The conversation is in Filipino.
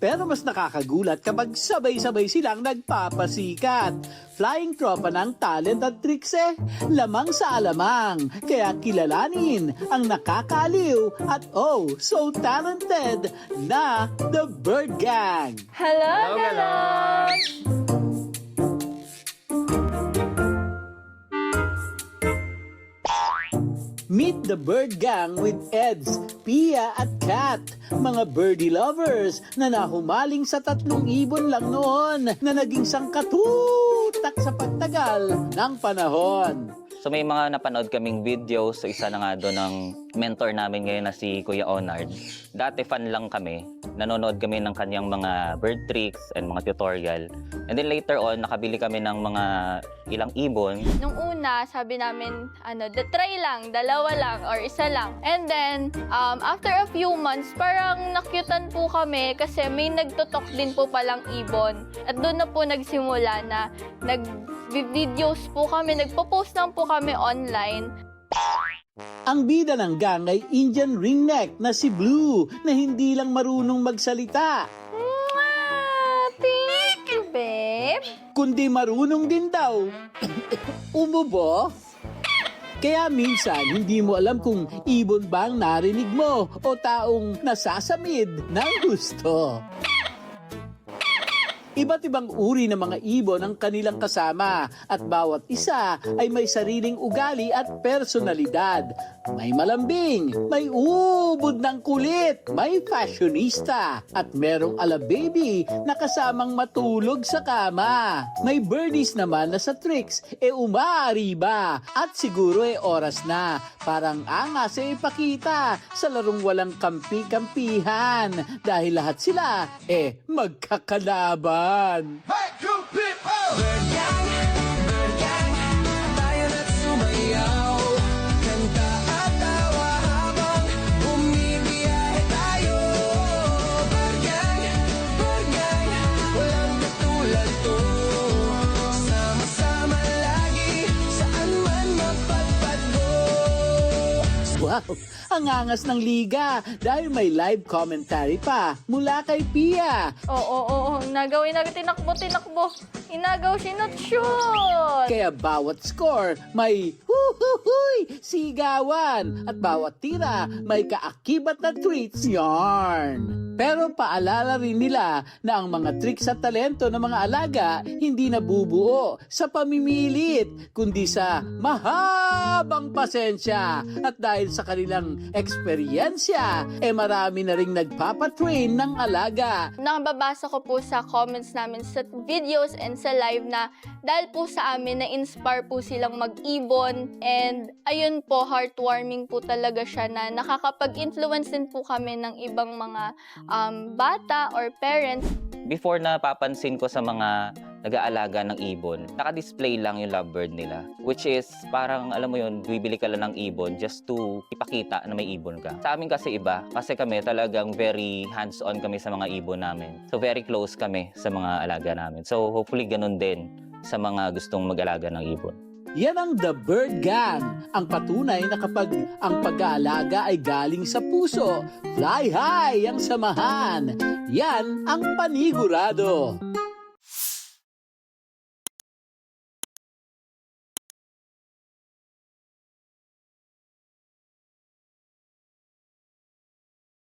Pero mas nakakagulat kapag sabay-sabay silang nagpapasikat. Flying tropa ng talent at tricks lamang sa alamang. Kaya kilalanin ang nakakaliw at so talented na The Bird Gang. Hello, Galos! Meet the Bird Gang with Eds, Pia at Kat, mga birdie lovers na nahumaling sa 3 ibon lang noon na naging sangkatutak sa pagtagal ng panahon. So may mga napanood kaming videos, so isa na nga doon ng mentor namin ngayon na si Kuya Onard. Dati fan lang kami, nanonood kami ng kanyang mga bird tricks and mga tutorial. And then later on, nakabili kami ng mga ilang ibon. Nung una, sabi namin, try lang, 2 lang, or 1 lang. And then, after a few months, parang nakyutan po kami kasi may nagtutok din po palang ibon. At doon na po nagsimula na nag-videos po kami, nagpo-post lang po kami online. Ang bida ng gang ay Indian ringneck na si Blue na hindi lang marunong magsalita, Thank you, babe. kundi marunong din daw umubo. Kaya minsan hindi mo alam kung ibon ba ang narinig mo o taong nasasamid ng gusto. Iba't ibang uri ng mga ibon ang kanilang kasama at bawat isa ay may sariling ugali at personalidad. May malambing, may ubod ng kulit, may fashionista at merong alababy na kasamang matulog sa kama. May birdies naman na sa tricks umaariba at siguro oras na. Parang angas ipakita sa larong walang kampi-kampihan dahil lahat sila magkakalaban. Hey, you people! Bird gang, tayo na't sumayaw. Kanta at tawa habang bumibiyahe tayo. Bird gang, walang katulad to. Sama-sama lagi, saan man mapadpad mo. Wow! Ang angas ng liga dahil may live commentary pa mula kay Pia. Oo. Nagawin na tinakbo. Inagaw, shoot! Kaya bawat score may huhuhuy sigawan at bawat tira may kaakibat na treats yarn. Pero paalala rin nila na ang mga tricks at talento ng mga alaga hindi nabubuo sa pamimilit, kundi sa mahabang pasensya. At dahil sa kanilang eksperyensya, marami na ring nagpapatrain ng alaga. Nakababasa ko po sa comments namin sa videos and sa live na dahil po sa amin na-inspire po silang mag-ibon, and ayun po, heartwarming po talaga siya na nakakapag-influence din po kami ng ibang mga bata or parents. Before napapansin ko sa mga nag-aalaga ng ibon, naka-display lang yung lovebird nila. Which is parang, alam mo yun, bibili ka lang ng ibon just to ipakita na may ibon ka. Sa amin kasi iba, kasi kami talagang very hands-on kami sa mga ibon namin. So very close kami sa mga alaga namin. So hopefully ganun din sa mga gustong mag-alaga ng ibon. Yan ang The Bird Gang, ang patunay na kapag ang pag-aalaga ay galing sa puso, fly high ang samahan. Yan ang panigurado.